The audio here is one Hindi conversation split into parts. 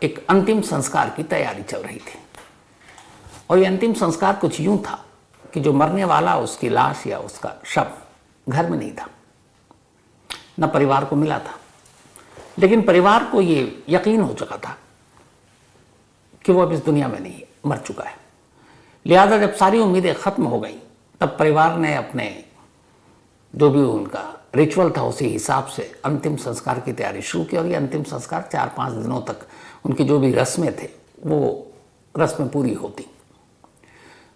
एक अंतिम संस्कार की तैयारी चल रही थी। और ये अंतिम संस्कार कुछ यूं था कि जो मरने वाला उसकी लाश या उसका शव घर में नहीं था, न परिवार को मिला था, लेकिन परिवार को ये यकीन हो चुका था कि वो अब इस दुनिया में नहीं है, मर चुका है। लिहाजा जब सारी उम्मीदें खत्म हो गई तब परिवार ने अपने जो भी उनका रिचुअल था उसी हिसाब से अंतिम संस्कार की तैयारी शुरू की। और ये अंतिम संस्कार 4-5 दिनों तक उनकी जो भी रस्में थे वो रस्में पूरी होती।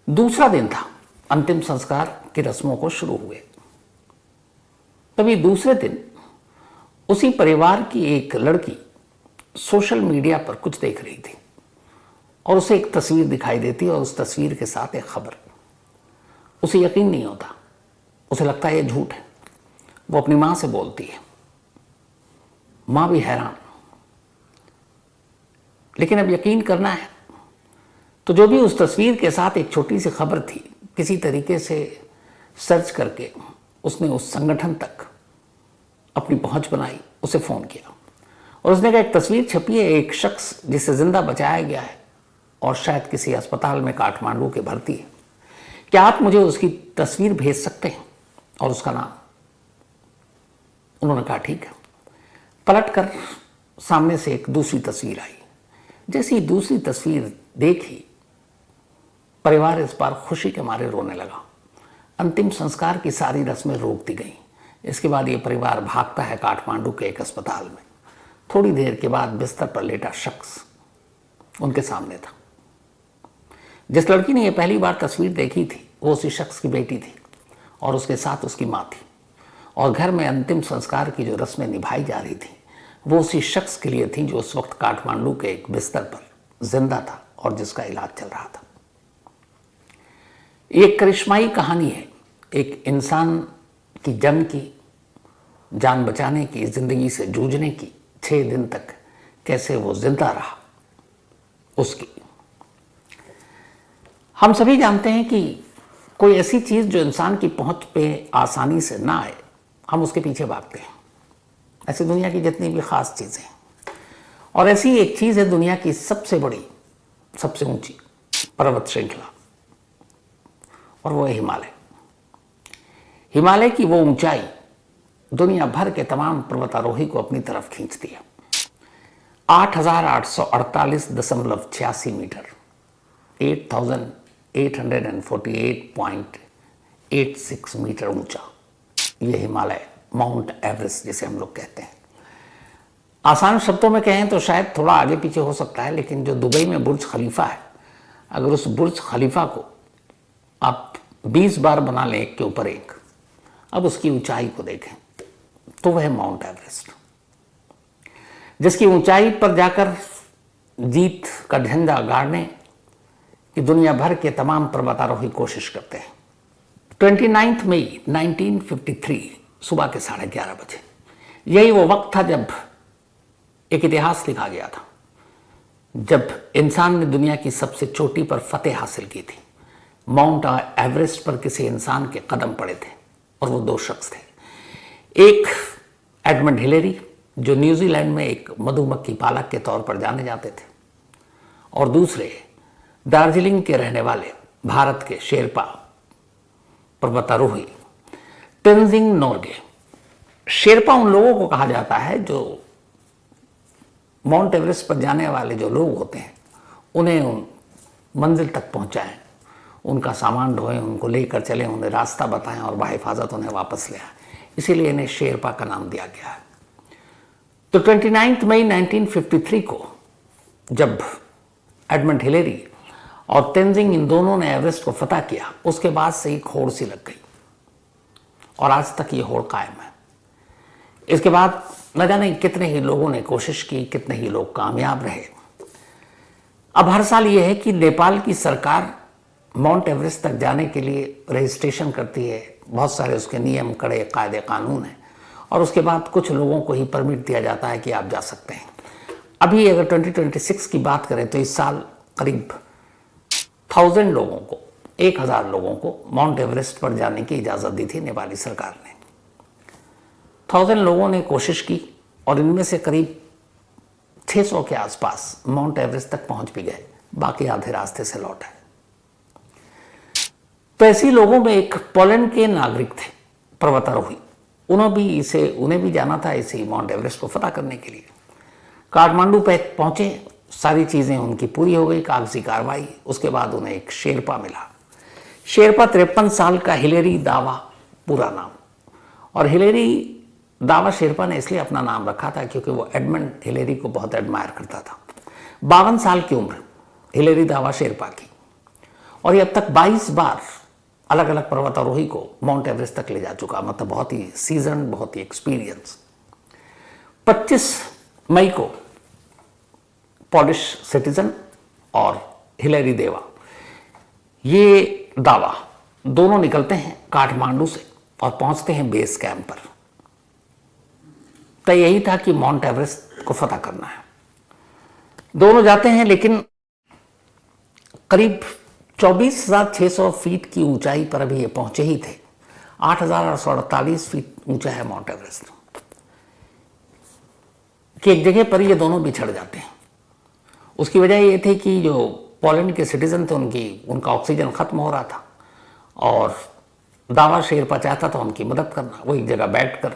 दूसरा दिन था, अंतिम संस्कार की रस्मों को शुरू हुए। तभी दूसरे दिन उसी परिवार की एक लड़की सोशल मीडिया पर कुछ देख रही थी और उसे एक तस्वीर दिखाई देती और उस तस्वीर के साथ एक खबर। उसे यकीन नहीं होता, उसे लगता है ये झूठ है। वो अपनी मां से बोलती है, मां भी हैरान। लेकिन अब यकीन करना है तो जो भी उस तस्वीर के साथ एक छोटी सी खबर थी, किसी तरीके से सर्च करके उसने उस संगठन तक अपनी पहुंच बनाई, उसे फोन किया और उसने कहा एक तस्वीर छपी है, एक शख्स जिसे जिंदा बचाया गया है और शायद किसी अस्पताल में काठमांडू के भर्ती है, क्या आप मुझे उसकी तस्वीर भेज सकते हैं और उसका नाम। उन्होंने कहा ठीक है। पलट कर सामने से एक दूसरी तस्वीर आई। जैसे ही दूसरी तस्वीर देखी, परिवार इस बार खुशी के मारे रोने लगा। अंतिम संस्कार की सारी रस्में रोक दी गई। इसके बाद ये परिवार भागता है काठमांडू के एक अस्पताल में। थोड़ी देर के बाद बिस्तर पर लेटा शख्स उनके सामने था। जिस लड़की ने यह पहली बार तस्वीर देखी थी वो उसी शख्स की बेटी थी और उसके साथ उसकी मां थी। और घर में अंतिम संस्कार की जो रस्में निभाई जा रही थी वो उसी शख्स के लिए थी जो उस वक्त काठमांडू के एक बिस्तर पर जिंदा था और जिसका इलाज चल रहा था। एक करिश्माई कहानी है एक इंसान की जंग की, जान बचाने की, जिंदगी से जूझने की, 6 दिन तक कैसे वो जिंदा रहा उसकी। हम सभी जानते हैं कि कोई ऐसी चीज जो इंसान की पहुंच पे आसानी से ना आए, हम उसके पीछे भागते हैं। ऐसी दुनिया की जितनी भी खास चीजें हैं, और ऐसी एक चीज है दुनिया की सबसे बड़ी, सबसे ऊंची पर्वत श्रृंखला, और वो है हिमालय। हिमालय की वो ऊंचाई दुनिया भर के तमाम पर्वतारोही को अपनी तरफ खींचती है। 8,848.86 मीटर, 8,848.86 मीटर ऊंचा ये हिमालय, माउंट एवरेस्ट जिसे हम लोग कहते हैं। आसान शब्दों में कहें तो शायद थोड़ा आगे पीछे हो सकता है, लेकिन जो दुबई में बुर्ज खलीफा है, अगर उस बुर्ज खलीफा को आप 20 बार बना लें एक के ऊपर एक, अब उसकी ऊंचाई को देखें तो वह है माउंट एवरेस्ट, जिसकी ऊंचाई पर जाकर जीत का झंडा गाड़ने की दुनिया भर के तमाम पर्वतारोही कोशिश करते हैं। 29 मई 1953 सुबह के 11:30 बजे, यही वो वक्त था जब एक इतिहास लिखा गया था, जब इंसान ने दुनिया की सबसे चोटी पर फतेह हासिल की थी। माउंट एवरेस्ट पर किसी इंसान के कदम पड़े थे और वो 2 शख्स थे। एक एडमंड हिलेरी जो न्यूजीलैंड में एक मधुमक्खी पालक के तौर पर जाने जाते थे, और दूसरे दार्जिलिंग के रहने वाले भारत के शेरपा पर्वतारोही तेंजिंग नोर्गे। शेरपा उन लोगों को कहा जाता है जो माउंट एवरेस्ट पर जाने वाले जो लोग होते हैं उन्हें उन मंजिल तक पहुंचाएं, उनका सामान ढोएं, उनको लेकर चलें, उन्हें रास्ता बताएं और बाहिफाजत उन्हें वापस ले आए। इसीलिए इन्हें शेरपा का नाम दिया गया है। तो 29 मई 1953 को जब एडमंड हिलेरी और तेंजिंग इन दोनों ने एवरेस्ट को फतह किया, उसके बाद से एक होड़ सी लग गई और आज तक ये होड़ कायम है। इसके बाद न जाने कितने ही लोगों ने कोशिश की, कितने ही लोग कामयाब रहे। अब हर साल ये है कि नेपाल की सरकार माउंट एवरेस्ट तक जाने के लिए रजिस्ट्रेशन करती है, बहुत सारे उसके नियम, कड़े कायदे कानून हैं, और उसके बाद कुछ लोगों को ही परमिट दिया जाता है कि आप जा सकते हैं। अभी अगर 2026 की बात करें तो इस साल करीब 1000 लोगों को, 1000 लोगों को माउंट एवरेस्ट पर जाने की इजाज़त दी थी नेपाली सरकार ने। 1000 लोगों ने कोशिश की और इनमें से करीब 600 के आसपास माउंट एवरेस्ट तक पहुंच भी गए, बाकी आधे रास्ते से लौट आए। तो ऐसे लोगों में एक पोलैंड के नागरिक थे, पर्वतारोही, उन्हें भी जाना था इसी माउंट एवरेस्ट को फतह करने के लिए। काठमांडू पे पहुंचे, सारी चीज़ें उनकी पूरी हो गई, कागजी कार्रवाई। उसके बाद उन्हें एक शेरपा मिला। शेरपा 53 साल का हिलेरी दावा पूरा नाम। और हिलेरी दावा शेरपा ने इसलिए अपना नाम रखा था क्योंकि वो एडमंड हिलेरी को बहुत एडमायर करता था। 52 साल की उम्र हिलेरी दावा शेरपा की, और ये अब तक 22 बार अलग अलग पर्वतारोही को माउंट एवरेस्ट तक ले जा चुका, मतलब बहुत ही सीजन, बहुत ही एक्सपीरियंस। 25 मई को पोलिश सिटीजन और हिलेरी देवा, ये दावा दोनों निकलते हैं काठमांडू से और पहुंचते हैं बेस कैंप पर। तो यही था कि माउंट एवरेस्ट को फतह करना है। दोनों जाते हैं, लेकिन करीब 24,600 फीट की ऊंचाई पर अभी ये पहुंचे ही थे। 8,848 फीट ऊंचा है माउंट एवरेस्ट कि एक जगह पर ये दोनों बिछड़ जाते हैं। उसकी वजह ये थी कि जो पोलैंड के सिटीजन थे उनका ऑक्सीजन खत्म हो रहा था, और दावा शेरपा चाहता था उनकी मदद करना। वो एक जगह बैठकर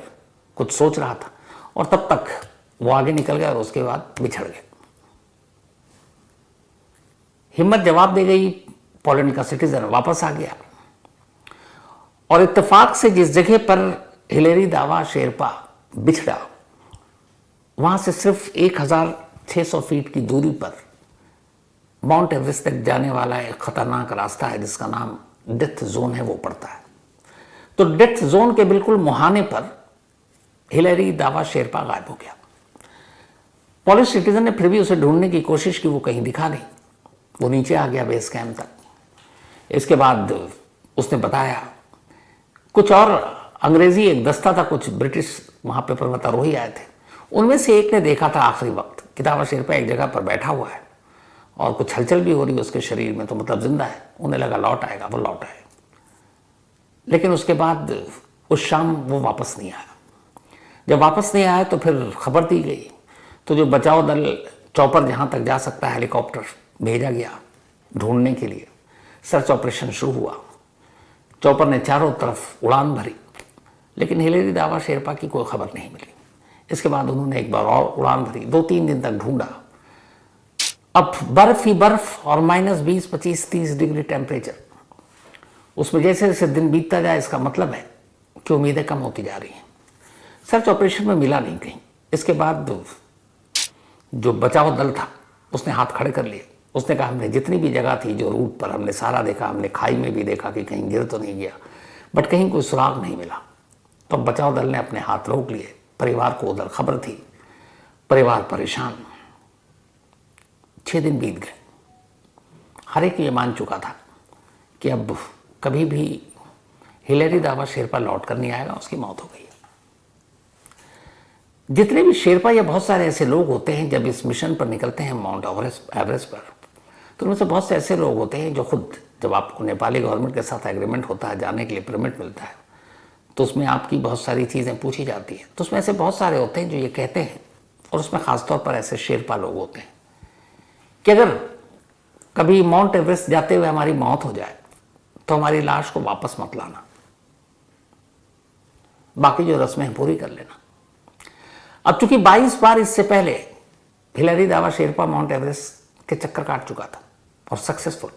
कुछ सोच रहा था, और तब तक वो आगे निकल गया और उसके बाद बिछड़ गए। हिम्मत जवाब दे गई, पोलैंड का सिटीजन वापस आ गया, और इत्तेफाक से जिस जगह पर हिलेरी दावा शेरपा बिछड़ा, वहां से सिर्फ 1,600 फीट की दूरी पर माउंट एवरेस्ट तक जाने वाला एक खतरनाक रास्ता है जिसका नाम डेथ जोन है, वो पड़ता है। तो डेथ जोन के बिल्कुल मुहाने पर हिलेरी दावा शेरपा गायब हो गया। पोलिश सिटीजन ने फिर भी उसे ढूंढने की कोशिश की, वो कहीं दिखा नहीं। वो नीचे आ गया बेस कैंप तक। इसके बाद उसने बताया, कुछ और अंग्रेजी एक दस्ता था, कुछ ब्रिटिश वहां पे पर्वतारोही आए थे, उनमें से एक ने देखा था आखिरी वक्त कि दावा शेरपा एक जगह पर बैठा हुआ है और कुछ हलचल भी हो रही है उसके शरीर में, तो मतलब जिंदा है। उन्हें लगा लौट आएगा, वो लौट आए। लेकिन उसके बाद उस शाम वो वापस नहीं आया। जब वापस नहीं आया तो फिर खबर दी गई, तो जो बचाव दल चॉपर जहां तक जा सकता है, हेलीकॉप्टर भेजा गया ढूंढने के लिए। सर्च ऑपरेशन शुरू हुआ। चॉपर ने चारों तरफ उड़ान भरी, लेकिन हिलेरी दावा शेरपा की कोई खबर नहीं मिली। इसके बाद उन्होंने एक बार और उड़ान भरी, 2-3 दिन तक ढूंढा। अब बर्फ ही बर्फ और -20, 25, 30 डिग्री टेम्परेचर। उसमें जैसे जैसे दिन बीतता जाए, इसका मतलब है कि उम्मीदें कम होती जा रही हैं। सर्च ऑपरेशन में मिला नहीं कहीं। इसके बाद जो बचाव दल था उसने हाथ खड़े कर लिए। उसने कहा, हमने जितनी भी जगह थी जो रूट पर, हमने सारा देखा, हमने खाई में भी देखा कि कहीं गिर तो नहीं गया, बट कहीं कोई सुराग नहीं मिला। तो बचाव दल ने अपने हाथ रोक लिए। परिवार को उधर खबर थी, परिवार परेशान। 6 दिन बीत गए। हर एक ये मान चुका था कि अब कभी भी हिलेरी दावा शेरपा लौट कर नहीं आएगा, उसकी मौत हो गई। जितने भी शेरपा या बहुत सारे ऐसे लोग होते हैं जब इस मिशन पर निकलते हैं माउंट एवरेस्ट पर, तो उनमें से बहुत से ऐसे लोग होते हैं जो खुद, जब आपको नेपाली गवर्नमेंट के साथ एग्रीमेंट होता है, जाने के लिए परमिट मिलता है, तो उसमें आपकी बहुत सारी चीज़ें पूछी जाती हैं। तो उसमें ऐसे बहुत सारे होते हैं जो ये कहते हैं, और उसमें ख़ासतौर पर ऐसे शेरपा लोग होते हैं कि अगर कभी माउंट एवरेस्ट जाते हुए हमारी मौत हो जाए तो हमारी लाश को वापस मत लाना, बाकी जो रस्में हैं पूरी कर लेना। अब चूंकि 22 बार इससे पहले हिलेरी दावा शेरपा माउंट एवरेस्ट के चक्कर काट चुका था और सक्सेसफुल,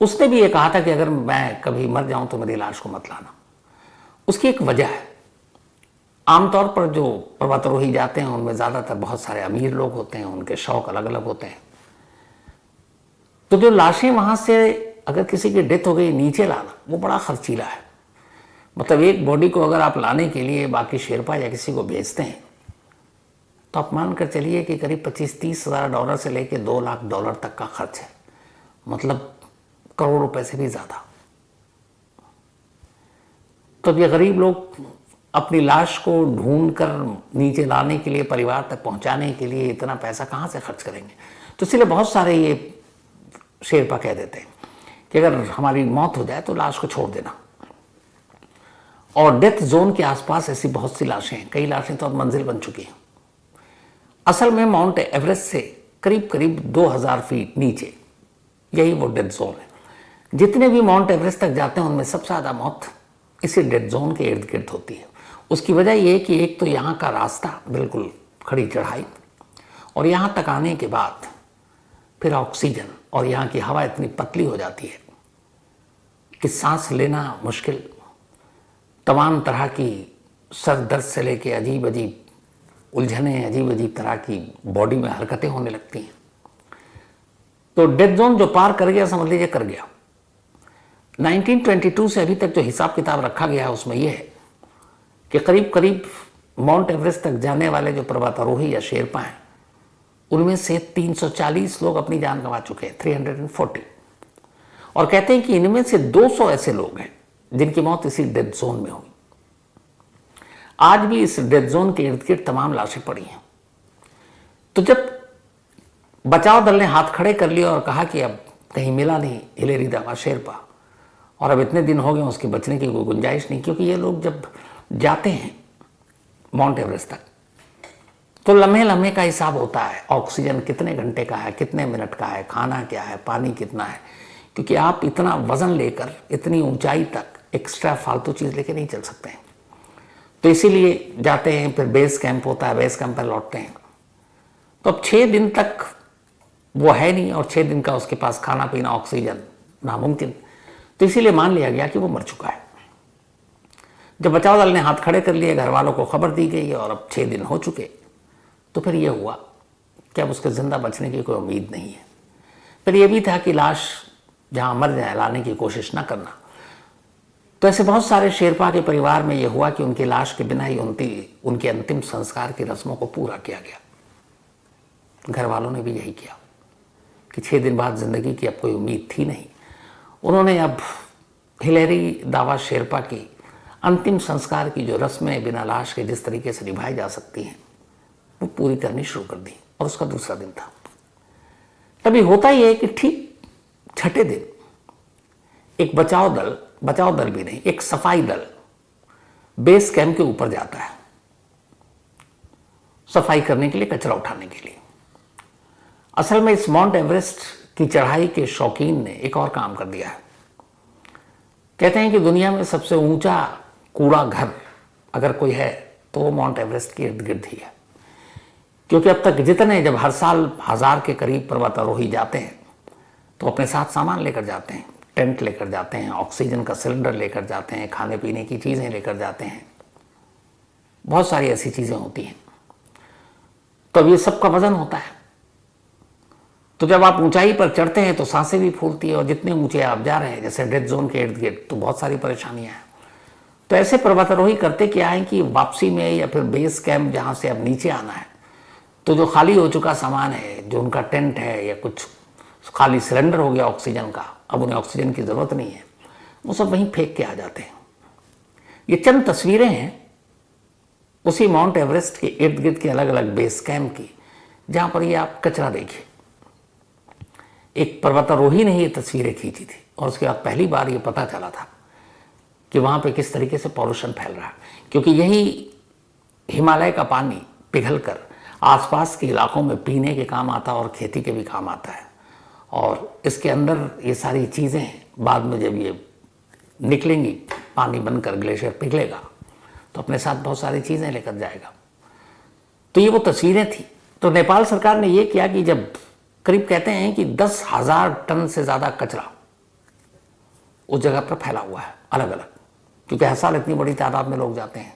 उसने भी ये कहा था कि अगर मैं कभी मर जाऊं तो मेरी लाश को मत लाना। उसकी एक वजह है। आमतौर पर जो पर्वतारोही जाते हैं उनमें ज़्यादातर बहुत सारे अमीर लोग होते हैं, उनके शौक अलग अलग होते हैं। तो जो लाशें वहां से अगर किसी की डेथ हो गई नीचे लाना, वो बड़ा खर्चीला है। मतलब एक बॉडी को अगर आप लाने के लिए बाकी शेरपा या किसी को भेजते हैं तो आप मान कर चलिए कि करीब 25-30 हज़ार डॉलर से लेके 2 लाख डॉलर तक का खर्च है, मतलब करोड़ रुपए से भी ज़्यादा। तो ये गरीब लोग अपनी लाश को ढूंढकर नीचे लाने के लिए, परिवार तक पहुंचाने के लिए इतना पैसा कहाँ से खर्च करेंगे। तो इसलिए बहुत सारे ये शेरपा कह देते हैं कि अगर हमारी मौत हो जाए तो लाश को छोड़ देना। और डेथ जोन के आसपास ऐसी बहुत सी लाशें हैं, कई लाशें तो अब मंजिल बन चुकी हैं। असल में माउंट एवरेस्ट से करीब करीब 2000 फीट नीचे यही वो डेड जोन है। जितने भी माउंट एवरेस्ट तक जाते हैं उनमें सबसे ज़्यादा मौत इसी डेड जोन के इर्द गिर्द होती है। उसकी वजह यह है कि एक तो यहाँ का रास्ता बिल्कुल खड़ी चढ़ाई, और यहाँ तक आने के बाद फिर ऑक्सीजन और यहाँ की हवा इतनी पतली हो जाती है कि सांस लेना मुश्किल, तमाम तरह की सर दर्द से लेके अजीब अजीब उलझने, अजीब अजीब तरह की बॉडी में हरकतें होने लगती हैं। तो डेड जोन जो पार कर गया समझ लीजिए कर गया। 1922 से अभी तक जो हिसाब किताब रखा गया है उसमें यह है कि करीब करीब माउंट एवरेस्ट तक जाने वाले जो पर्वतारोही या शेरपा हैं उनमें से 340 लोग अपनी जान गंवा चुके हैं, 340। और कहते हैं कि इनमें से 200 ऐसे लोग हैं जिनकी मौत इसी डेड जोन में हुई। आज भी इस डेड जोन के इर्द गिर्द तमाम लाशें पड़ी हैं। तो जब बचाव दल ने हाथ खड़े कर लिए और कहा कि अब कहीं मिला नहीं हिलेरी दावा शेरपा, और अब इतने दिन हो गए उसके बचने की कोई गुंजाइश नहीं, क्योंकि ये लोग जब जाते हैं माउंट एवरेस्ट तक तो लम्हे लम्हे का हिसाब होता है, ऑक्सीजन कितने घंटे का है, कितने मिनट का है, खाना क्या है, पानी कितना है, क्योंकि आप इतना वजन लेकर इतनी ऊंचाई तक एक्स्ट्रा फालतू चीज़ लेके नहीं चल सकते हैं। तो इसीलिए जाते हैं, फिर बेस कैंप होता है, बेस कैंप पर लौटते हैं। तो अब 6 दिन तक वो है नहीं और 6 दिन का उसके पास खाना पीना ऑक्सीजन नामुमकिन, तो इसीलिए मान लिया गया कि वो मर चुका है। जब बचाव दल ने हाथ खड़े कर लिए, घर वालों को खबर दी गई और अब 6 दिन हो चुके, तो फिर ये हुआ कि अब उसके ज़िंदा बचने की कोई उम्मीद नहीं है। फिर ये भी था कि लाश जहाँ मर जाए लाने की कोशिश ना करना। तो ऐसे बहुत सारे शेरपा के परिवार में ये हुआ कि उनकी लाश के बिना ही उनके अंतिम संस्कार की रस्मों को पूरा किया गया। घर वालों ने भी यही किया कि 6 दिन बाद ज़िंदगी की अब कोई उम्मीद थी नहीं। उन्होंने अब हिलेरी दावा शेरपा की अंतिम संस्कार की जो रस्में बिना लाश के जिस तरीके से निभाई जा सकती हैं वो पूरी करनी शुरू कर दी, और उसका दूसरा दिन था। तभी होता ही है कि ठीक 6ठे दिन एक बचाव दल भी नहीं, एक सफाई दल बेस कैंप के ऊपर जाता है सफाई करने के लिए, कचरा उठाने के लिए। असल में इस माउंट एवरेस्ट की चढ़ाई के शौकीन ने एक और काम कर दिया है। कहते हैं कि दुनिया में सबसे ऊंचा कूड़ा घर अगर कोई है तो वो माउंट एवरेस्ट के इर्द गिर्द ही है, क्योंकि अब तक जितने, जब हर साल 1000 के करीब पर्वतारोही जाते हैं तो अपने साथ सामान लेकर जाते हैं, टेंट लेकर जाते हैं, ऑक्सीजन का सिलेंडर लेकर जाते हैं, खाने पीने की चीज़ें लेकर जाते हैं, बहुत सारी ऐसी चीज़ें होती हैं। तो अब ये सबका वजन होता है। तो जब आप ऊंचाई पर चढ़ते हैं तो सांसें भी फूलती है, और जितने ऊंचे आप जा रहे हैं जैसे डेड जोन के इर्द गिर्द तो बहुत सारी परेशानियां हैं। तो ऐसे पर्वतारोही करते क्या है कि वापसी में या फिर बेस कैंप जहाँ से अब नीचे आना है तो जो खाली हो चुका सामान है, जो उनका टेंट है या कुछ खाली सिलेंडर हो गया ऑक्सीजन का, अब उन्हें ऑक्सीजन की ज़रूरत नहीं है, वो सब वहीं फेंक के आ जाते हैं। ये चंद तस्वीरें हैं उसी माउंट एवरेस्ट के इर्द गिर्द के अलग अलग बेस कैंप की, जहाँ पर ये आप कचरा देखिए। एक पर्वतारोही ने ये तस्वीरें खींची थी और उसके बाद पहली बार ये पता चला था कि वहाँ पे किस तरीके से पॉल्यूशन फैल रहा है, क्योंकि यही हिमालय का पानी पिघलकर आसपास के इलाकों में पीने के काम आता है और खेती के भी काम आता है। और इसके अंदर ये सारी चीज़ें बाद में जब ये निकलेंगी, पानी बनकर ग्लेशियर पिघलेगा तो अपने साथ बहुत सारी चीज़ें लेकर जाएगा। तो ये वो तस्वीरें थी। तो नेपाल सरकार ने ये किया कि जब करीब कहते हैं कि 10,000 टन से ज़्यादा कचरा उस जगह पर फैला हुआ है अलग अलग, क्योंकि हर साल इतनी बड़ी तादाद में लोग जाते हैं,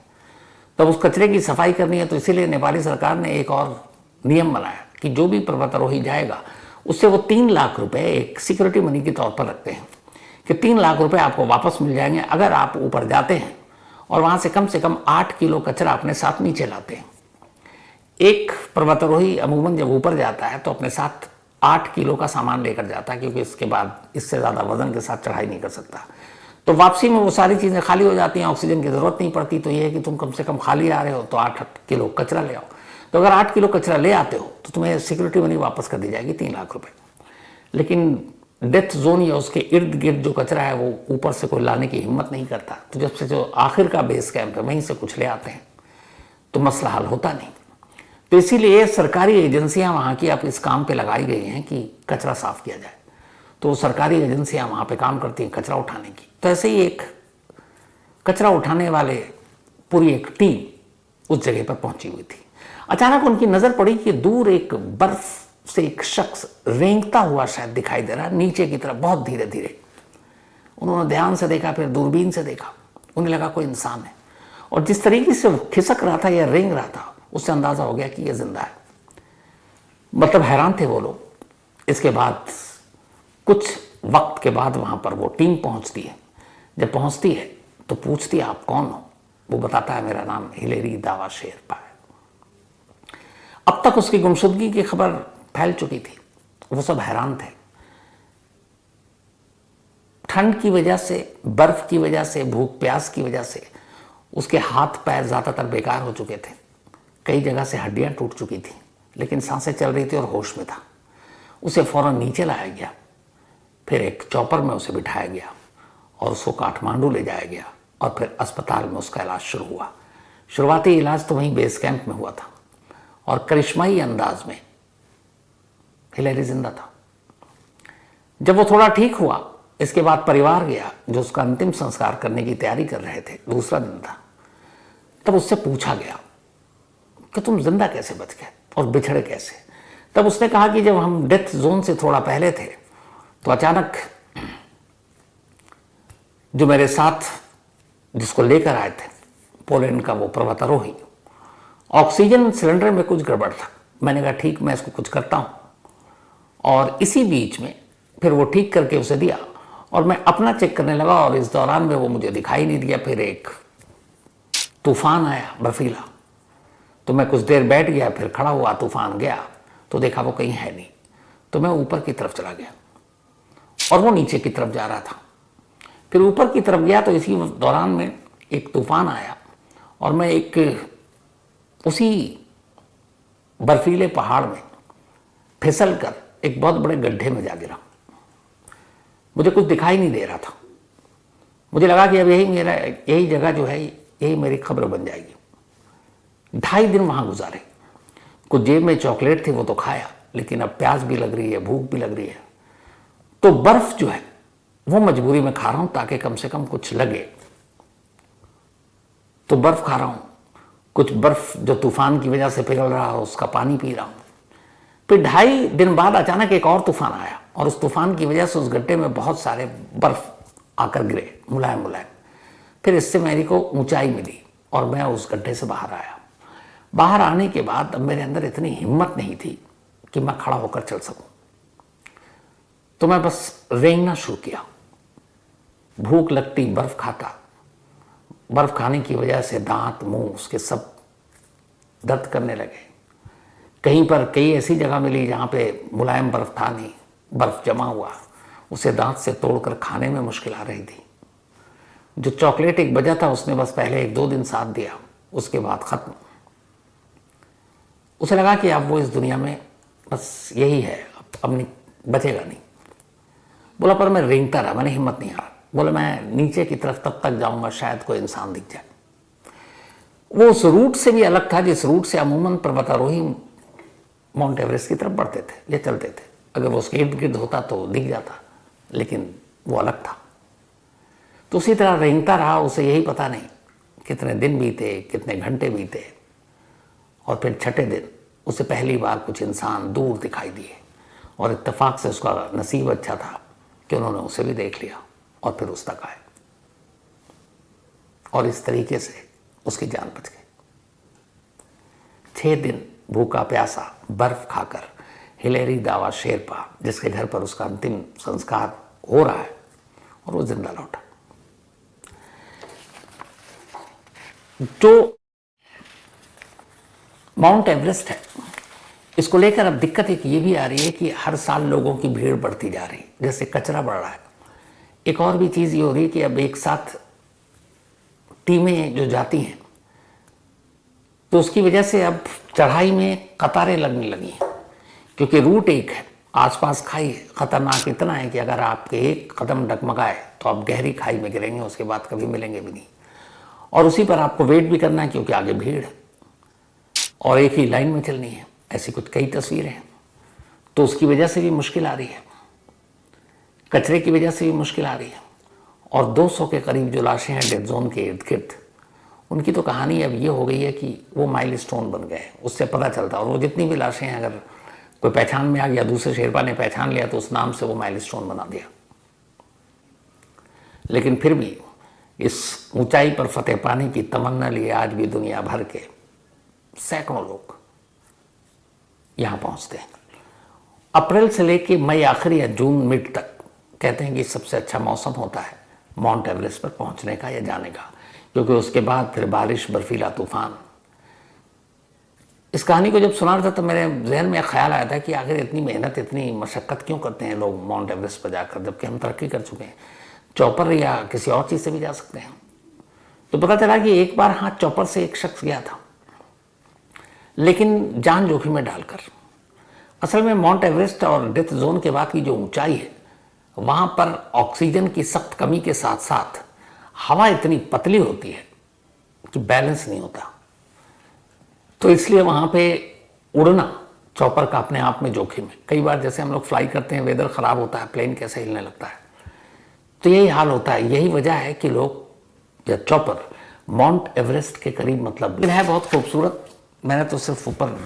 तब उस कचरे की सफाई करनी है। तो इसीलिए नेपाली सरकार ने एक और नियम बनाया कि जो भी पर्वतारोही जाएगा उससे वो 3 लाख रुपए एक सिक्योरिटी मनी के तौर पर रखते हैं कि 3 लाख रुपए आपको वापस मिल जाएंगे अगर आप ऊपर जाते हैं और वहाँ से कम 8 किलो कचरा अपने साथ नीचे लाते हैं। एक पर्वतारोही अमूमन जब ऊपर जाता है तो अपने साथ 8 किलो का सामान लेकर जाता है, क्योंकि इसके बाद इससे ज़्यादा वजन के साथ चढ़ाई नहीं कर सकता। तो वापसी में वो सारी चीज़ें खाली हो जाती हैं, ऑक्सीजन की ज़रूरत नहीं पड़ती। तो ये है कि तुम कम से कम खाली आ रहे हो तो 8 किलो कचरा ले आओ। तो अगर 8 किलो कचरा ले आते हो तो तुम्हें सिक्योरिटी मनी वापस कर दी जाएगी 3 लाख रुपए। लेकिन डेथ जोन या उसके इर्द गिर्द जो कचरा है वो ऊपर से कोई लाने की हिम्मत नहीं करता। तो जब से जो आखिर का बेस कैंप है वहीं से कुछ ले आते हैं तो मसला हल होता नहीं। तो इसीलिए सरकारी एजेंसियां वहाँ की अब इस काम पे लगाई गई हैं कि कचरा साफ किया जाए। तो सरकारी एजेंसियां वहाँ पे काम करती हैं कचरा उठाने की। तो ऐसे ही एक कचरा उठाने वाले पूरी एक टीम उस जगह पर पहुंची हुई थी। अचानक उनकी नज़र पड़ी कि दूर एक बर्फ से एक शख्स रेंगता हुआ शायद दिखाई दे रहा है नीचे की तरफ, बहुत धीरे धीरे। उन्होंने ध्यान से देखा, फिर दूरबीन से देखा, उन्हें लगा कोई इंसान है। और जिस तरीके से खिसक रहा था या रेंग रहा था, उससे अंदाजा हो गया कि यह जिंदा है। मतलब हैरान थे वो लोग। इसके बाद कुछ वक्त के बाद वहां पर वो टीम पहुंचती है। जब पहुंचती है तो पूछती है आप कौन हो? वो बताता है मेरा नाम हिलेरी दावा शेरपा है। अब तक उसकी गुमशुदगी की खबर फैल चुकी थी। वो सब हैरान थे। ठंड की वजह से, बर्फ की वजह से, भूख प्यास की वजह से उसके हाथ पैर ज्यादातर बेकार हो चुके थे। कई जगह से हड्डियां टूट चुकी थी, लेकिन सांसें चल रही थी और होश में था। उसे फौरन नीचे लाया गया, फिर एक चॉपर में उसे बिठाया गया और उसको काठमांडू ले जाया गया और फिर अस्पताल में उसका इलाज शुरू हुआ। शुरुआती इलाज तो वहीं बेस कैंप में हुआ था और करिश्माई अंदाज में हिलेरी जिंदा था। जब वो थोड़ा ठीक हुआ, इसके बाद परिवार गया जो उसका अंतिम संस्कार करने की तैयारी कर रहे थे। दूसरा दिन था। तब उससे पूछा गया कि तुम जिंदा कैसे बच गए और बिछड़े कैसे? तब उसने कहा कि जब हम डेथ जोन से थोड़ा पहले थे तो अचानक जो मेरे साथ जिसको लेकर आए थे, पोलैंड का वो पर्वतारोही, ऑक्सीजन सिलेंडर में कुछ गड़बड़ था। मैंने कहा ठीक, मैं इसको कुछ करता हूं। और इसी बीच में फिर वो ठीक करके उसे दिया और मैं अपना चेक करने लगा और इस दौरान में वो मुझे दिखाई नहीं दिया। फिर एक तूफान आया बर्फीला, तो मैं कुछ देर बैठ गया, फिर खड़ा हुआ, तूफान गया तो देखा वो कहीं है नहीं। तो मैं ऊपर की तरफ चला गया और वो नीचे की तरफ जा रहा था। फिर ऊपर की तरफ गया तो इसी दौरान में एक तूफान आया और मैं एक उसी बर्फीले पहाड़ में फिसल कर एक बहुत बड़े गड्ढे में जा गिरा। मुझे कुछ दिखाई नहीं दे रहा था। मुझे लगा कि अब यही जगह जो है, यही मेरी खबर बन जाएगी। 2.5 दिन वहां गुजारे। कुछ जेब में चॉकलेट थी, वो तो खाया, लेकिन अब प्यास भी लग रही है, भूख भी लग रही है। तो बर्फ जो है वो मजबूरी में खा रहा हूं ताकि कम से कम कुछ लगे। तो बर्फ खा रहा हूं, कुछ बर्फ जो तूफान की वजह से पिघल रहा है उसका पानी पी रहा हूं। फिर 2.5 दिन बाद अचानक एक और तूफान आया और उस तूफान की वजह से उस गड्ढे में बहुत सारे बर्फ आकर गिरे, मुलायम मुलायम। फिर इससे मेरी को ऊंचाई मिली और मैं उस गड्ढे से बाहर आया। बाहर आने के बाद अब मेरे अंदर इतनी हिम्मत नहीं थी कि मैं खड़ा होकर चल सकूं। तो मैं बस रेंगना शुरू किया। भूख लगती, बर्फ खाता। बर्फ खाने की वजह से दांत, मुंह उसके सब दर्द करने लगे। कहीं पर कई ऐसी जगह मिली जहां पे मुलायम बर्फ था नहीं, बर्फ जमा हुआ, उसे दांत से तोड़कर खाने में मुश्किल आ रही थी। जो चॉकलेट एक बजा था उसने बस पहले 1-2 दिन साथ दिया, उसके बाद खत्म। उसे लगा कि अब वो इस दुनिया में बस यही है, अब नहीं बचेगा नहीं। बोला पर मैं रेंगता रहा, मैंने हिम्मत नहीं हारा। बोला मैं नीचे की तरफ तब तक जाऊंगा शायद कोई इंसान दिख जाए। वो उस रूट से भी अलग था जिस रूट से अमूमन पर्वतारोही माउंट एवरेस्ट की तरफ बढ़ते थे या चलते थे। अगर वो उसके इर्द गिर्द होता तो दिख जाता, लेकिन वो अलग था। तो उसी तरह रेंगता रहा। उसे यही पता नहीं कितने दिन बीते, कितने घंटे बीते, और फिर छठे दिन उसे पहली बार कुछ इंसान दूर दिखाई दिए और इत्तेफाक से उसका नसीब अच्छा था कि उन्होंने उसे भी देख लिया और फिर उस तक आए और इस तरीके से उसकी जान बच गई। 6 दिन भूखा प्यासा बर्फ खाकर हिलेरी दावा शेरपा, जिसके घर पर उसका अंतिम संस्कार हो रहा है, और वो जिंदा लौटा। जो माउंट एवरेस्ट है, इसको लेकर अब दिक्कत एक ये भी आ रही है कि हर साल लोगों की भीड़ बढ़ती जा रही है, जैसे कचरा बढ़ रहा है। एक और भी चीज़ ये हो रही है कि अब एक साथ टीमें जो जाती हैं तो उसकी वजह से अब चढ़ाई में कतारें लगने लगी हैं, क्योंकि रूट एक है, आसपास खाई है। खतरनाक इतना है कि अगर आपके एक कदम डगमगाए तो आप गहरी खाई में गिरेंगे, उसके बाद कभी मिलेंगे भी नहीं। और उसी पर आपको वेट भी करना है क्योंकि आगे भीड़ है। और एक ही लाइन में चलनी है, ऐसी कुछ कई तस्वीरें हैं। तो उसकी वजह से भी मुश्किल आ रही है, कचरे की वजह से भी मुश्किल आ रही है। और 200 के करीब जो लाशें हैं डेड जोन के इर्द गिर्द, उनकी तो कहानी अब ये हो गई है कि वो माइलस्टोन बन गए, उससे पता चलता है। और वो जितनी भी लाशें हैं, अगर कोई पहचान में आ गया, दूसरे शेरपा ने पहचान लिया, तो उस नाम से वो माइलस्टोन बना दिया। लेकिन फिर भी इस ऊंचाई पर फतेह पाने की तमन्ना लिए आज भी दुनिया भर के सैकड़ों लोग यहां पहुंचते हैं। अप्रैल से लेके मई आखिर या जून मिड तक कहते हैं कि सबसे अच्छा मौसम होता है माउंट एवरेस्ट पर पहुंचने का या जाने का, क्योंकि उसके बाद फिर बारिश, बर्फीला तूफान। इस कहानी को जब सुना रहा था तो मेरे जहन में ख्याल आया था कि आखिर इतनी मेहनत, इतनी मशक्क़त क्यों करते हैं लोग माउंट एवरेस्ट पर जाकर, जबकि हम तरक्की कर चुके हैं, चॉपर या किसी और चीज़ से भी जा सकते हैं। तो पता चला कि एक बार हाँ, चॉपर से एक शख्स गया था, लेकिन जान जोखिम में डालकर। असल में माउंट एवरेस्ट और डेथ जोन के बाद की जो ऊंचाई है, वहाँ पर ऑक्सीजन की सख्त कमी के साथ साथ हवा इतनी पतली होती है कि बैलेंस नहीं होता। तो इसलिए वहाँ पे उड़ना चॉपर का अपने आप में जोखिम है। कई बार जैसे हम लोग फ्लाई करते हैं, वेदर ख़राब होता है, प्लेन कैसे हिलने लगता है, तो यही हाल होता है। यही वजह है कि लोग या चॉपर माउंट एवरेस्ट के करीब, मतलब है बहुत खूबसूरत। मैंने तो सिर्फ ऊपर